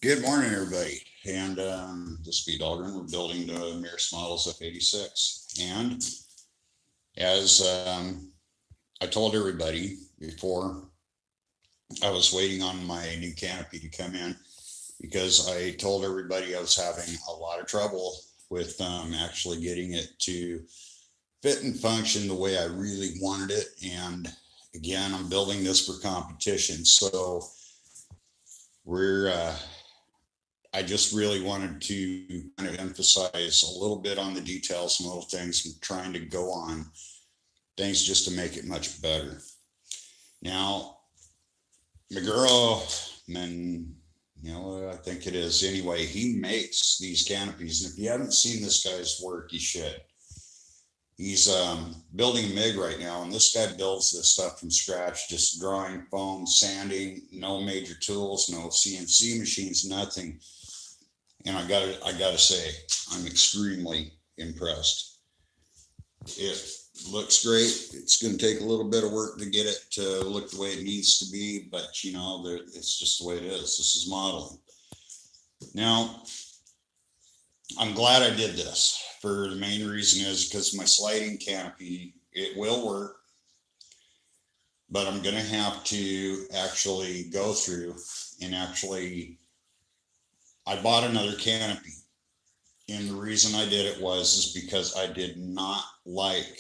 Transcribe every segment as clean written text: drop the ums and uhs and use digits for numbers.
Good morning, everybody. And the Speed Dahlgren, we're building the Mears Models F86. And as I told everybody before, I was waiting on my new canopy to come in because I told everybody I was having a lot of trouble with actually getting it to fit and function the way I really wanted it. And again, I'm building this for competition. So we're I just really wanted to kind of emphasize a little bit on the details, some little things I'm trying to go on things just to make it much better. Now, Maguro, and I think it is anyway, he makes these canopies. And if you haven't seen this guy's work, you should. He's building a MIG right now, and this guy builds this stuff from scratch, just drawing foam, sanding, no major tools, no CNC machines, nothing. And I gotta say, I'm extremely impressed. It looks great. It's going to take a little bit of work to get it to look the way it needs to be, but it's just the way it is. This is modeling. Now, I'm glad I did this. For the main reason is because my sliding canopy, it will work, but I'm going to have to actually go through and I bought another canopy. And the reason I did it is because I did not like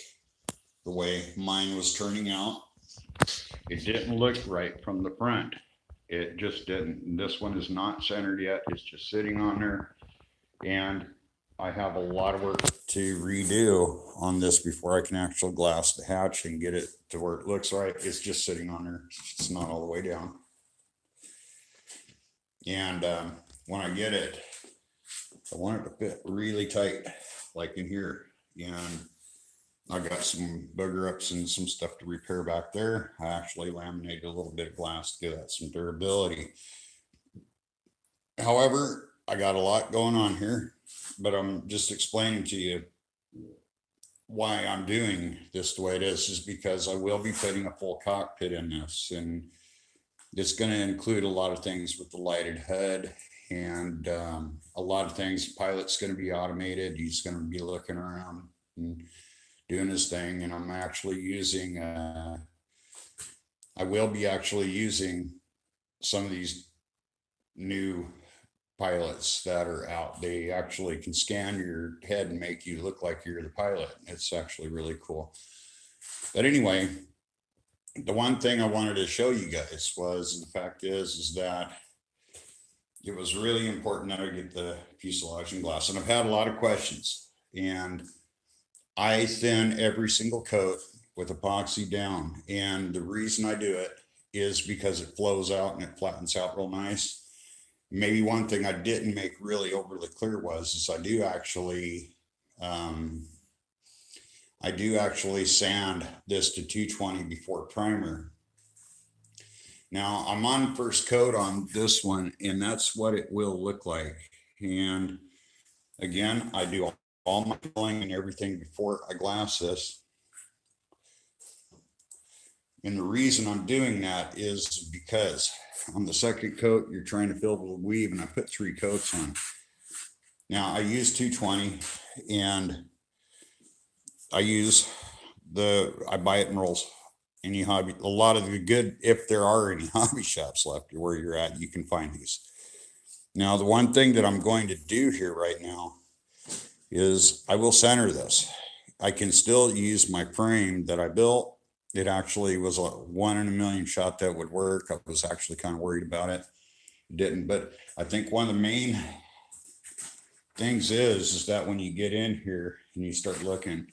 the way mine was turning out. It didn't look right from the front. It just didn't. This one is not centered yet. It's just sitting on there. And I have a lot of work to redo on this before I can actually glass the hatch and get it to where it looks right. It's just sitting on there. It's not all the way down. And when I get it, I want it to fit really tight, like in here. And I got some booger ups and some stuff to repair back there. I actually laminated a little bit of glass to give that some durability. However, I got a lot going on here, but I'm just explaining to you why I'm doing this the way it is because I will be putting a full cockpit in this, and it's going to include a lot of things with the lighted HUD and a lot of things. The pilot's going to be automated. He's going to be looking around and doing his thing. And I'm actually using, I will be actually using some of these new pilots that are out. They actually can scan your head and make you look like you're the pilot. It's actually really cool. But anyway, the one thing I wanted to show you guys was, and the fact is that it was really important that I get the fuselage and glass. And I've had a lot of questions, and I thin every single coat with epoxy down. And the reason I do it is because it flows out and it flattens out real nice. Maybe one thing I didn't make really overly clear is I do actually sand this to 220 before primer. Now I'm on first coat on this one, and that's what it will look like. And again, I do all my filling and everything before I glass this. And the reason I'm doing that is because on the second coat, you're trying to fill the weave, and I put 3 coats on. Now I use 220, and I buy it in rolls. Any hobby, a lot of the good, if there are any hobby shops left where you're at, you can find these. Now, the one thing that I'm going to do here right now is I will center this. I can still use my frame that I built. It actually was a 1 in a million shot that would work. I was actually kind of worried about it. It didn't, but I think one of the main things is that when you get in here and you start looking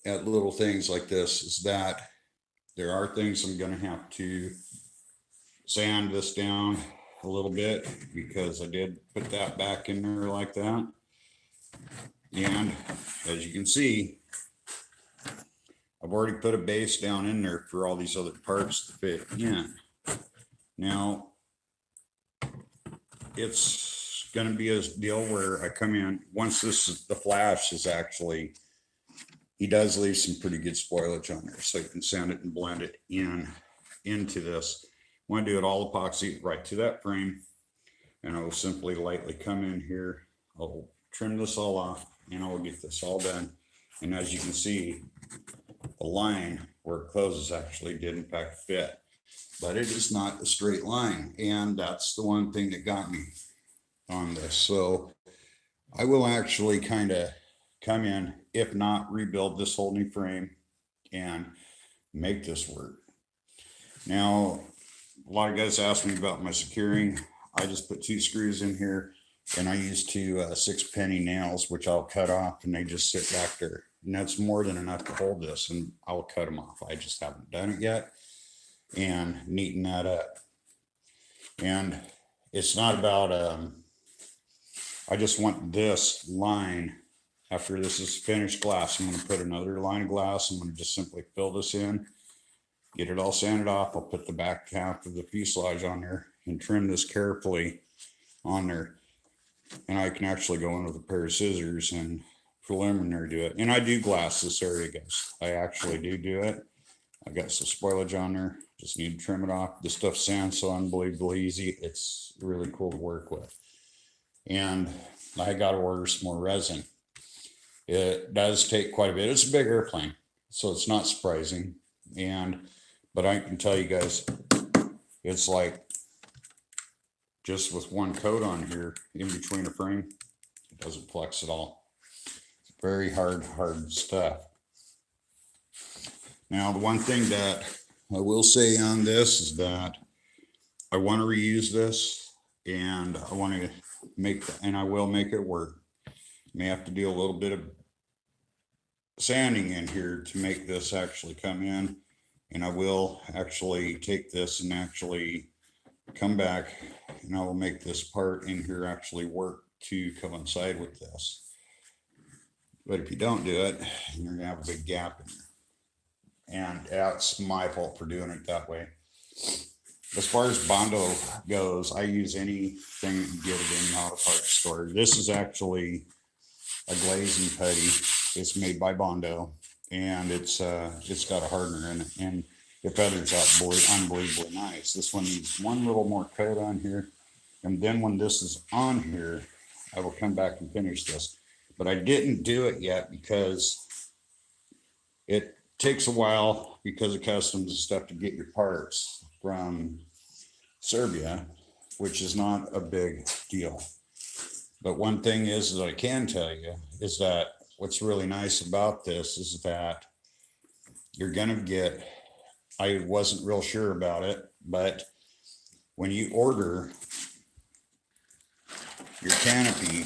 at little things like this, is that there are things I'm going to have to sand this down a little bit, because I did put that back in there like that. And as you can see, I've already put a base down in there for all these other parts to fit in. Now, it's going to be a deal where I come in, once the flash is actually, he does leave some pretty good spoilage on there, so you can sand it and blend it into this. I want to do it all epoxy right to that frame. And I will simply lightly come in here. I'll trim this all off and I will get this all done. And as you can see, the line where it closes actually did in fact fit, but it is not a straight line. And that's the one thing that got me on this. So I will actually kind of come in, if not rebuild this whole new frame and make this work. Now, a lot of guys ask me about my securing. I just put 2 screws in here and I use 2 6-penny nails, which I'll cut off and they just sit back there. And that's more than enough to hold this, and I'll cut them off. I just haven't done it yet, and neaten that up. And it's not about, I just want this line, after this is finished glass, I'm going to put another line of glass. I'm going to just simply fill this in, get it all sanded off. I'll put the back half of the fuselage on there and trim this carefully on there. And I can actually go in with a pair of scissors and preliminary do it. And I do glass this area, guys. I actually do it. I got some spoilage on there. Just need to trim it off. This stuff sands so unbelievably easy. It's really cool to work with. And I got to order some more resin. It does take quite a bit. It's a big airplane, so it's not surprising. But I can tell you guys, it's like just with one coat on here in between a frame, it doesn't flex at all. It's very hard stuff. Now, the one thing that I will say on this is that I want to reuse this, and I want to I will make it work. May have to do a little bit of sanding in here to make this actually come in, and I will actually take this and actually come back, and I will make this part in here actually work to coincide with this. But if you don't do it, you're gonna have a big gap in there, and that's my fault for doing it that way. As far as Bondo goes, I use anything you can get it in an auto parts store. This is actually a glazing putty. It's made by Bondo, and it's got a hardener in it, and it feathers out unbelievably nice. This one needs one little more coat on here, and then when this is on here, I will come back and finish this. But I didn't do it yet because it takes a while because of customs and stuff to get your parts from Serbia, which is not a big deal. But one thing is that I can tell you is that what's really nice about this is that you're going to get, I wasn't real sure about it, but when you order your canopy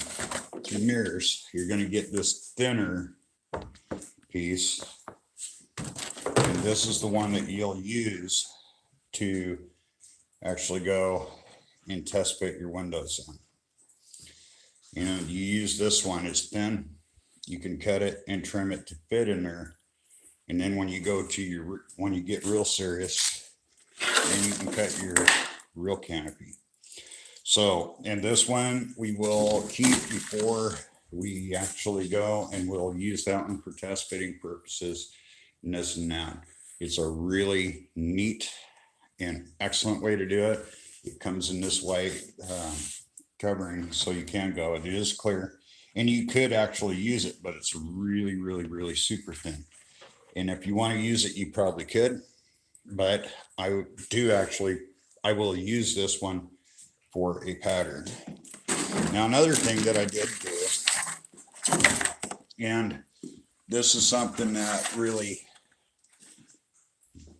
through Mears, you're going to get this thinner piece. And this is the one that you'll use to actually go and test fit your windows on. And you use this one, it's thin. You can cut it and trim it to fit in there. And then when you go to when you get real serious, then you can cut your real canopy. So, and this one we will keep before we actually go, and we'll use that one for test fitting purposes and this and that. It's a really neat and excellent way to do it. It comes in this white covering, so you can go. It is clear, and you could actually use it, but it's really super thin. And if you want to use it, you probably could, but I will use this one for a pattern. Now, another thing that I did do, and this is something that really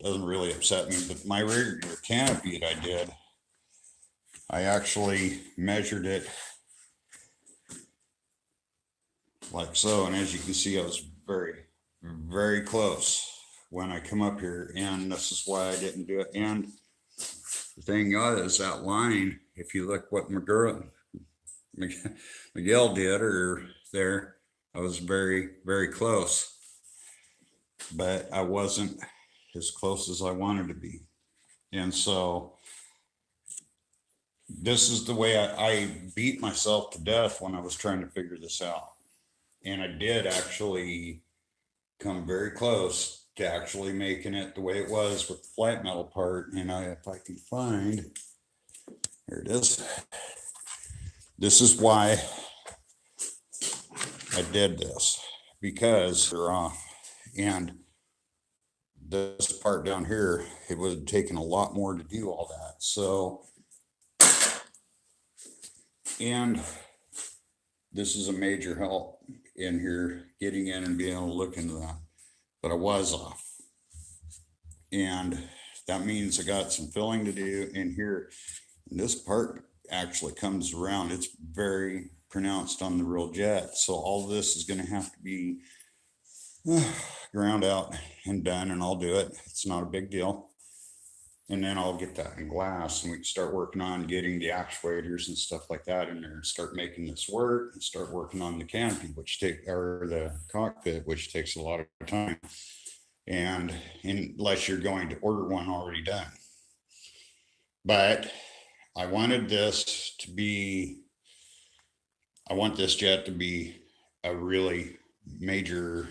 doesn't really upset me, but my rear canopy that I did, I actually measured it like so. And as you can see, I was very close when I come up here, and this is why I didn't do it. And the thing is, that line, if you look what Miguel did, or there, I was very close, but I wasn't as close as I wanted to be. And so this is the way I beat myself to death when I was trying to figure this out. And I did actually come very close to actually making it the way it was with the flat metal part. And if I can find, here it is. This is why I did this, because they're off. And this part down here, it would have taken a lot more to do all that. So, and this is a major help in here, getting in and being able to look into that. But I was off. And that means I got some filling to do in here. And this part actually comes around. It's very pronounced on the real jet. So all of this is going to have to be ground out and done, and I'll do it. It's not a big deal. And then I'll get that in glass, and we can start working on getting the actuators and stuff like that in there and start making this work, and start working on the canopy, or the cockpit, which takes a lot of time. And unless you're going to order one already done. But I wanted this to be, I want this jet to be a really major,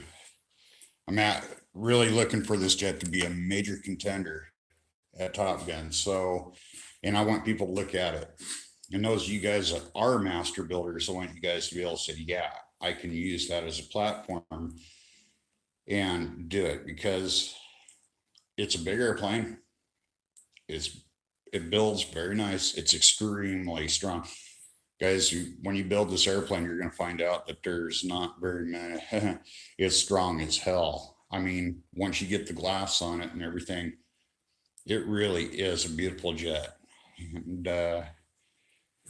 really looking for this jet to be a major contender at Top Gun. So, and I want people to look at it. And those of you guys that are master builders, I want you guys to be able to say, yeah, I can use that as a platform and do it, because it's a big airplane. It builds very nice. It's extremely strong. Guys, when you build this airplane, you're going to find out that there's not very many. It's strong as hell. I mean, once you get the glass on it and everything, it really is a beautiful jet.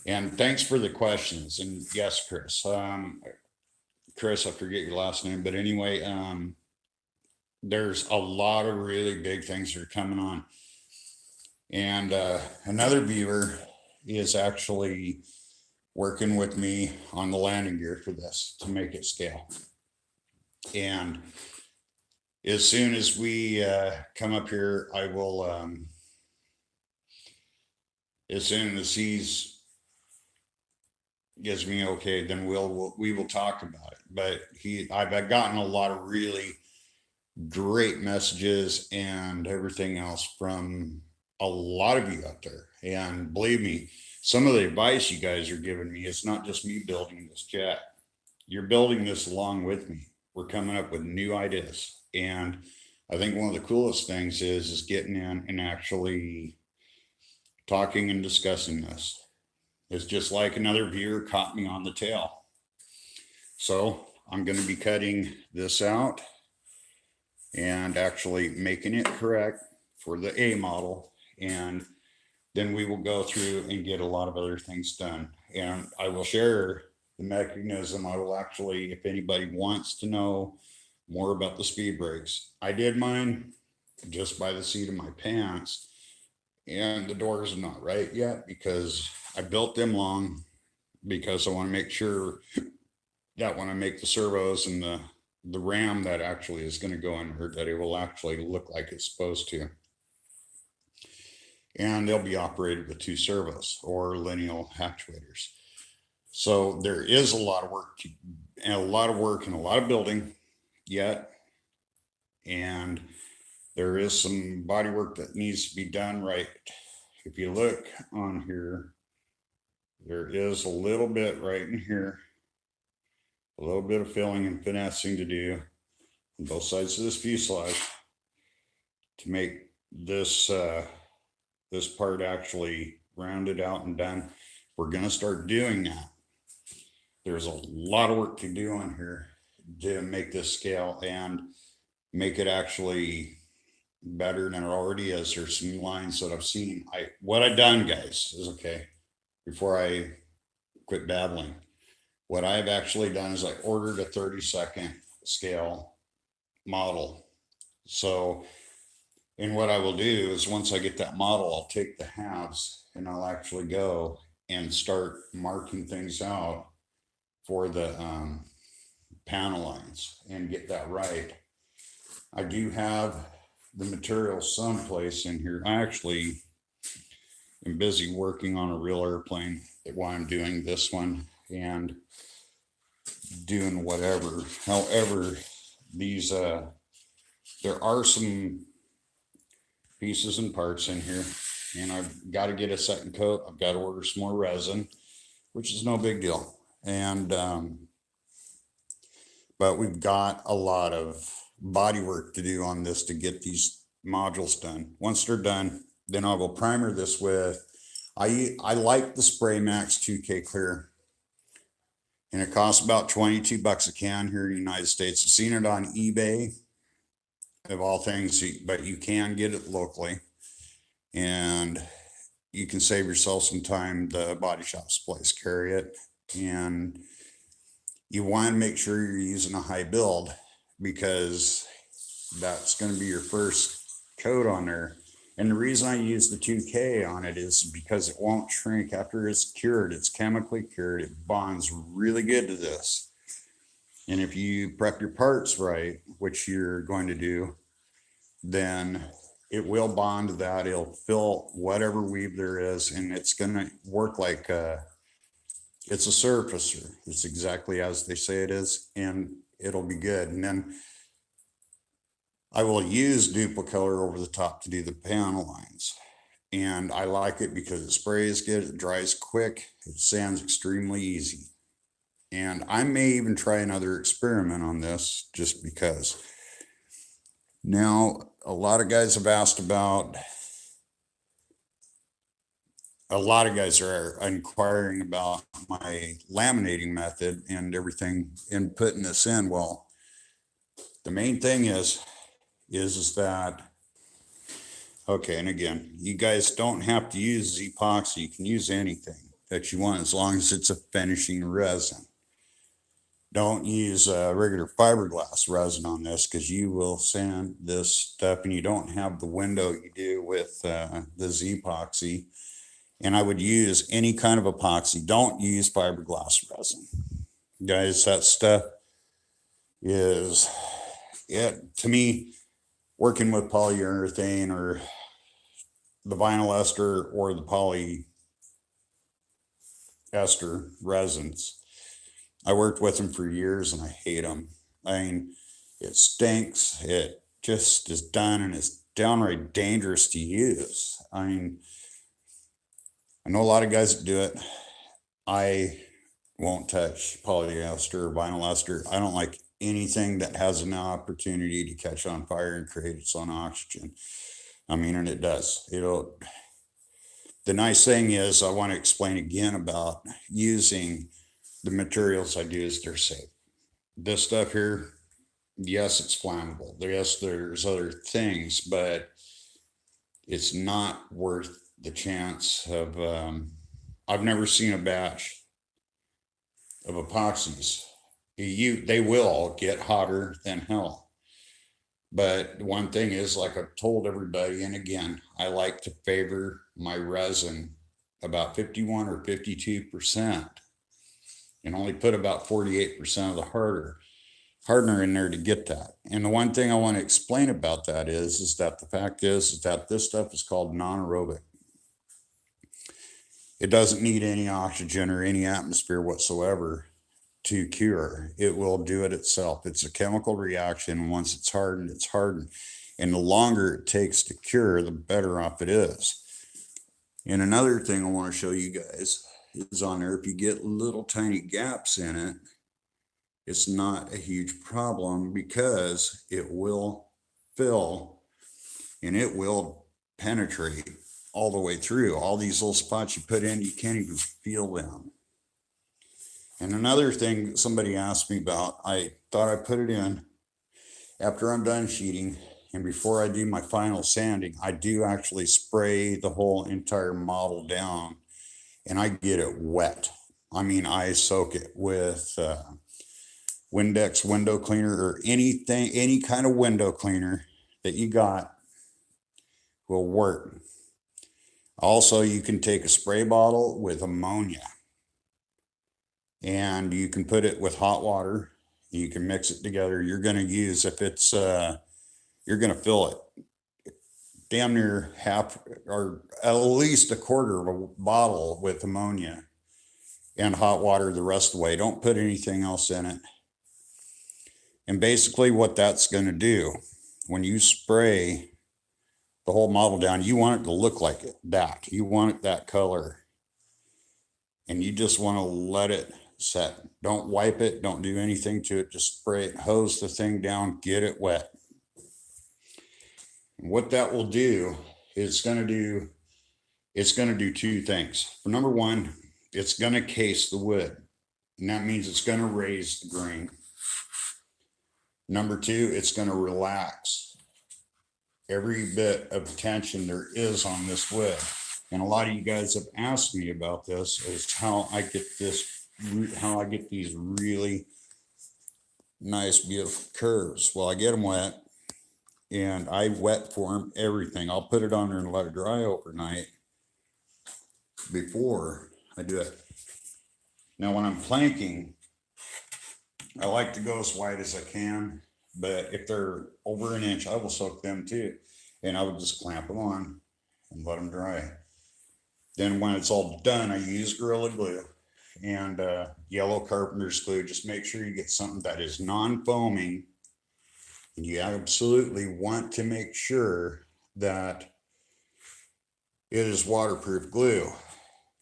And thanks for the questions. And yes, Chris, Chris, I forget your last name, but anyway, there's a lot of really big things that are coming on. And another viewer is actually working with me on the landing gear for this to make it scale. And as soon as we come up here, I will, as soon as he's gives me okay, then we will talk about it. But I've gotten a lot of really great messages and everything else from a lot of you out there. And believe me, some of the advice you guys are giving me, it's not just me building this jet. You're building this along with me. We're coming up with new ideas. And I think one of the coolest things is getting in and actually talking and discussing this. It's just like another viewer caught me on the tail. So I'm going to be cutting this out and actually making it correct for the A model. And then we will go through and get a lot of other things done. And I will share the mechanism. I will actually, if anybody wants to know more about the speed brakes, I did mine just by the seat of my pants. And the doors are not right yet because I built them long, because I want to make sure that when I make the servos and the ram that actually is going to go in here, that it will actually look like it's supposed to. And they'll be operated with 2 servos or lineal actuators. So there is a lot of work and a lot of building yet. And there is some body work that needs to be done right. If you look on here, there is a little bit right in here, a little bit of filling and finessing to do on both sides of this fuselage to make this this part actually rounded out and done. We're going to start doing that. There's a lot of work to do on here to make this scale and make it actually better than it already is. There's some lines that I've seen. What I've done, guys, is okay. Before I quit babbling, what I've actually done is I ordered a 32nd scale model. So, and what I will do is once I get that model, I'll take the halves and I'll actually go and start marking things out for the panel lines and get that right. I do have the material someplace in here. I actually am busy working on a real airplane while I'm doing this one and doing whatever. However, these there are some pieces and parts in here, and I've got to get a second coat. I've got to order some more resin. which is no big deal. And, but we've got a lot of body work to do on this to get these modules done. Once they're done, then I will primer this with, I like the Spray Max 2K Clear. And it costs about 22 bucks a can here in the United States. I've seen it on eBay, of all things, but you can get it locally. And you can save yourself some time. The body shop supplies carry it. And you want to make sure you're using a high build, because that's going to be your first coat on there. And the reason I use the 2K on it is because it won't shrink after it's cured. It's chemically cured. It bonds really good to this. And if you prep your parts right, which you're going to do, then it will bond to that. It'll fill whatever weave there is, and it's going to work like it's a surfacer. It's exactly as they say it is, and it'll be good. And then I will use Duplicolor over the top to do the panel lines. And I like it because it sprays good, it dries quick, it sands extremely easy. And I may even try another experiment on this just because. Now, a lot of guys have asked about, a lot of guys are inquiring about my laminating method and everything in putting this in. Well, the main thing is that, okay, and again, you guys don't have to use epoxy. You can use anything that you want as long as it's a finishing resin. Don't use regular fiberglass resin on this, because you will sand this stuff and you don't have the window you do with the Z-epoxy. And I would use any kind of epoxy. Don't use fiberglass resin. Guys, that stuff is, to me, working with polyurethane or the vinyl ester or the polyester resins, I worked with them for years and I hate them. I mean, it stinks. It just is done, and it's downright dangerous to use. I mean, I know a lot of guys that do it. I won't touch polyester or vinyl ester. I don't like anything that has an opportunity to catch on fire and create its own oxygen. I mean, and it does. The nice thing is, I want to explain again about using the materials I do, is they're safe. This stuff here, yes, it's flammable. Yes, there's other things, but it's not worth the chance of, I've never seen a batch of epoxies. They will get hotter than hell. But one thing is, like I've told everybody, and again, I like to favor my resin about 51 or 52%, and only put about 48% of the hardener in there to get that. And the one thing I want to explain about that is that the fact is that this stuff is called non-aerobic. It doesn't need any oxygen or any atmosphere whatsoever to cure. It will do it itself. It's a chemical reaction. Once it's hardened, it's hardened. And the longer it takes to cure, the better off it is. And another thing I want to show you guys is on there, if you get little tiny gaps in it, it's not a huge problem, because it will fill and it will penetrate all the way through. All these little spots you put in, you can't even feel them. And another thing somebody asked me about, I thought I put it in after I'm done sheeting, and before I do my final sanding, I do actually spray the whole entire model down, and I get it wet. I mean, I soak it with Windex window cleaner, or anything, any kind of window cleaner that you got will work. Also, you can take a spray bottle with ammonia, and you can put it with hot water. You can mix it together. You're going to use, if it's, you're going to fill it damn near half, or at least a quarter of a bottle with ammonia and hot water the rest of the way. Don't put anything else in it. And basically what that's going to do, when you spray the whole model down, you want it to look like that. You want it that color. and you just want to let it set. Don't wipe it. Don't do anything to it. Just spray it, hose the thing down, get it wet. And what that will do is it's going to do two things. For number one, it's going to case the wood, and that means it's going to raise the grain. Number two, it's going to relax every bit of tension there is on this wood. And a lot of you guys have asked me about this, is how I get these really nice, beautiful curves. Well, I get them wet, and I wet form everything. I'll put it on there and let it dry overnight before I do it. Now, when I'm planking, I like to go as wide as I can, but if they're over an inch, I will soak them too. And I would just clamp them on and let them dry. Then when it's all done, I use Gorilla Glue and yellow carpenter's glue. Just make sure you get something that is non-foaming. And you absolutely want to make sure that it is waterproof glue,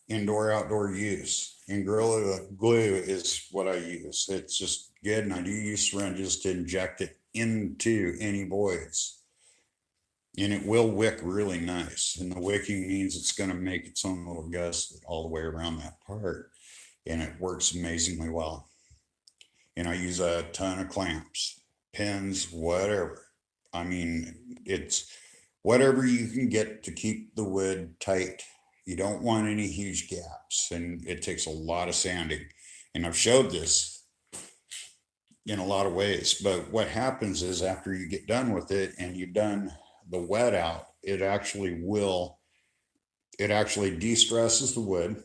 indoor, outdoor use. And Gorilla Glue is what I use. It's just good. And I do use syringes to inject it into any voids. And it will wick really nice. And the wicking means it's going to make its own little gust all the way around that part. And it works amazingly well. And I use a ton of clamps, pins, whatever. I mean, it's whatever you can get to keep the wood tight. You don't want any huge gaps, and it takes a lot of sanding. And I've showed this in a lot of ways, but what happens is after you get done with it and you've done the wet out, it actually de-stresses the wood.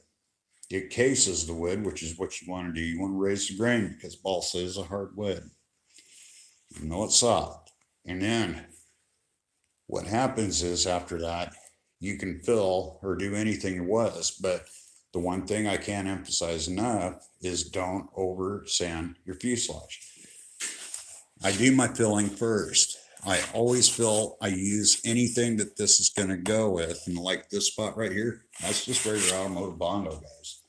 It cases the wood, which is what you want to do. You want to raise the grain because balsa is a hard wood. You know it's soft. And then what happens is after that, you can fill or do anything it was. But the one thing I can't emphasize enough is don't over sand your fuselage. I do my filling first. I always fill, I use anything that this is going to go with. And like this spot right here, that's just regular automotive Bondo, guys.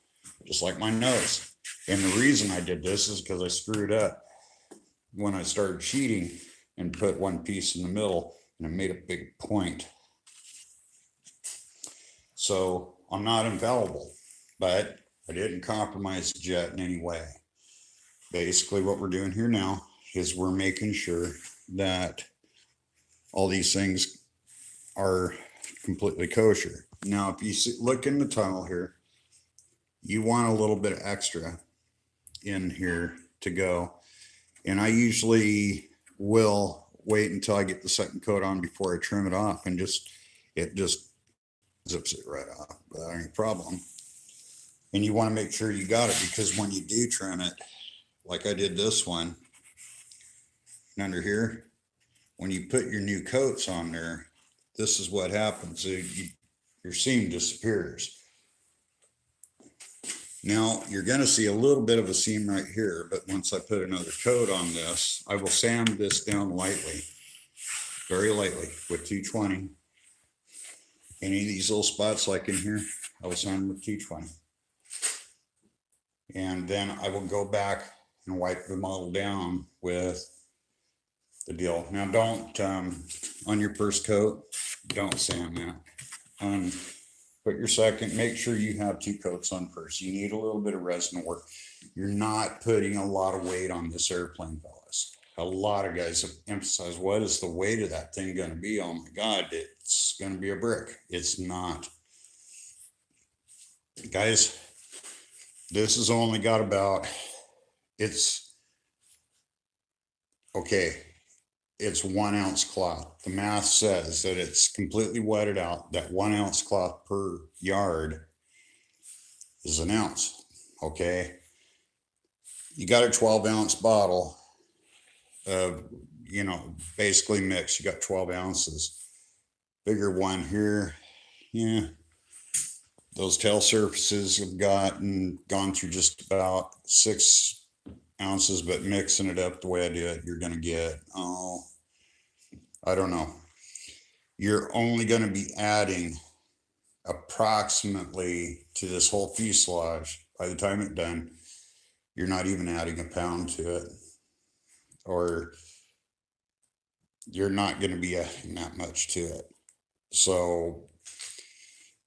Just like my nose. And the reason I did this is because I screwed up when I started sheeting and put one piece in the middle, and it made a big point. So I'm not infallible, but I didn't compromise the jet in any way. Basically what we're doing here now is we're making sure that all these things are completely kosher. Now, if you look in the tunnel here, you want a little bit of extra in here to go. And I usually will wait until I get the second coat on before I trim it off, and it just zips it right off without any problem. And you want to make sure you got it, because when you do trim it, like I did this one, and under here, when you put your new coats on there, this is what happens. Your seam disappears. Now you're going to see a little bit of a seam right here, but once I put another coat on this, I will sand this down lightly, very lightly with 220. Any of these little spots like in here, I will sand with 220. And then I will go back and wipe the model down with the deal. Now don't, on your first coat, don't sand that. Put your second, make sure you have 2 coats on first. You need a little bit of resin work. You're not putting a lot of weight on this airplane, fellas. A lot of guys have emphasized, what is the weight of that thing going to be? Oh my God, it's going to be a brick. It's not. Guys, this has only got about, it's 1 ounce cloth. The math says that it's completely wetted out. That 1 ounce cloth per yard is an ounce. Okay. You got a 12 ounce bottle of, basically mixed. You got 12 ounces. Bigger one here. Yeah. Those tail surfaces have gone through just about 6 ounces, but mixing it up the way I do it, you're going to get, I don't know. You're only going to be adding approximately to this whole fuselage by the time it's done, you're not even adding a pound to it, or you're not going to be adding that much to it. So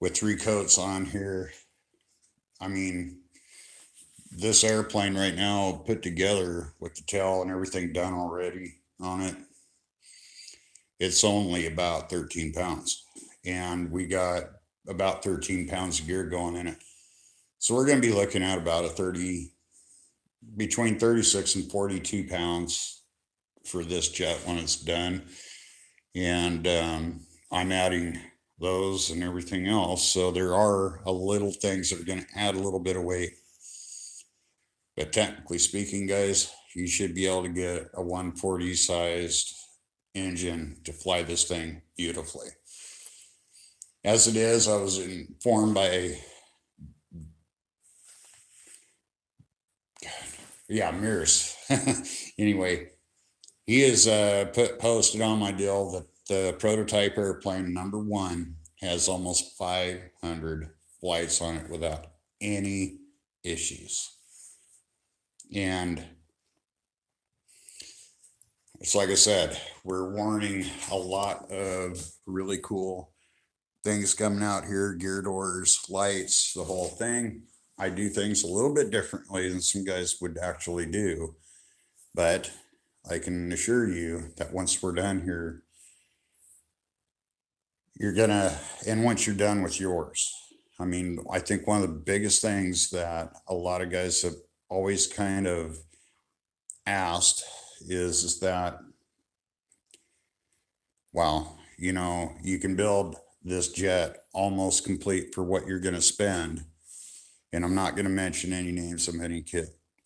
with 3 coats on here, I mean, this airplane right now put together with the tail and everything done already on it, it's only about 13 pounds. And we got about 13 pounds of gear going in it. So we're going to be looking at about between 36 and 42 pounds for this jet when it's done. And I'm adding those and everything else. So there are a little things that are going to add a little bit of weight. But technically speaking, guys, you should be able to get a 140 sized engine to fly this thing beautifully. As it is, I was informed by Mears. Anyway, he has posted on my deal that the prototype airplane number 1 has almost 500 flights on it without any issues. And it's like I said, we're warning a lot of really cool things coming out here, gear doors, lights, the whole thing. I do things a little bit differently than some guys would actually do, but I can assure you that once we're done here, and once you're done with yours, I mean, I think one of the biggest things that a lot of guys have always kind of asked is that, well, you can build this jet almost complete for what you're going to spend. And I'm not going to mention any names of any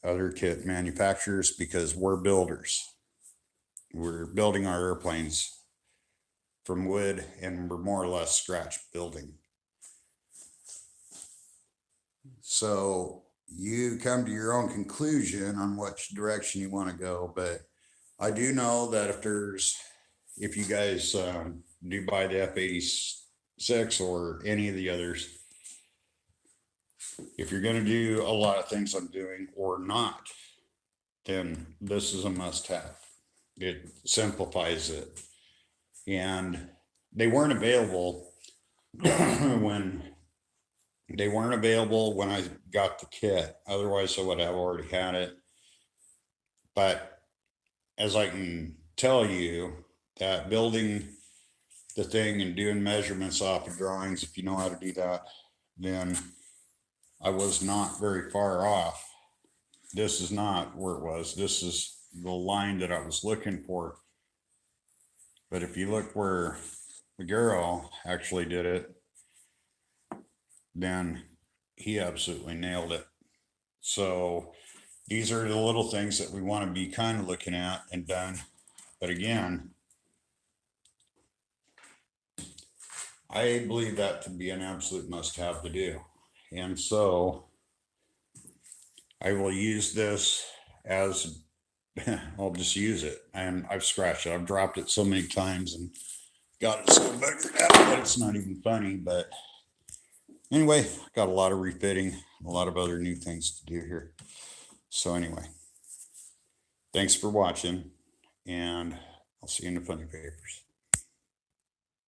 other kit manufacturers, because we're builders. We're building our airplanes from wood, and we're more or less scratch building. So you come to your own conclusion on which direction you want to go. But I do know that if you guys do buy the F-86 or any of the others, if you're going to do a lot of things I'm doing or not, then this is a must-have. It simplifies it. And they weren't available when I got the kit. Otherwise, I would have already had it. But as I can tell you, that building the thing and doing measurements off of drawings, if you know how to do that, then I was not very far off. This is not where it was. This is the line that I was looking for. But if you look where Maguro actually did it, then he absolutely nailed it. So these are the little things that we want to be kind of looking at and done. But again, I believe that to be an absolute must-have to do. And so I will use this as, I'll just use it. And I've scratched it. I've dropped it so many times and got it so buggered out that it's not even funny. But anyway, got a lot of refitting, a lot of other new things to do here. So anyway, thanks for watching, and I'll see you in the funny papers.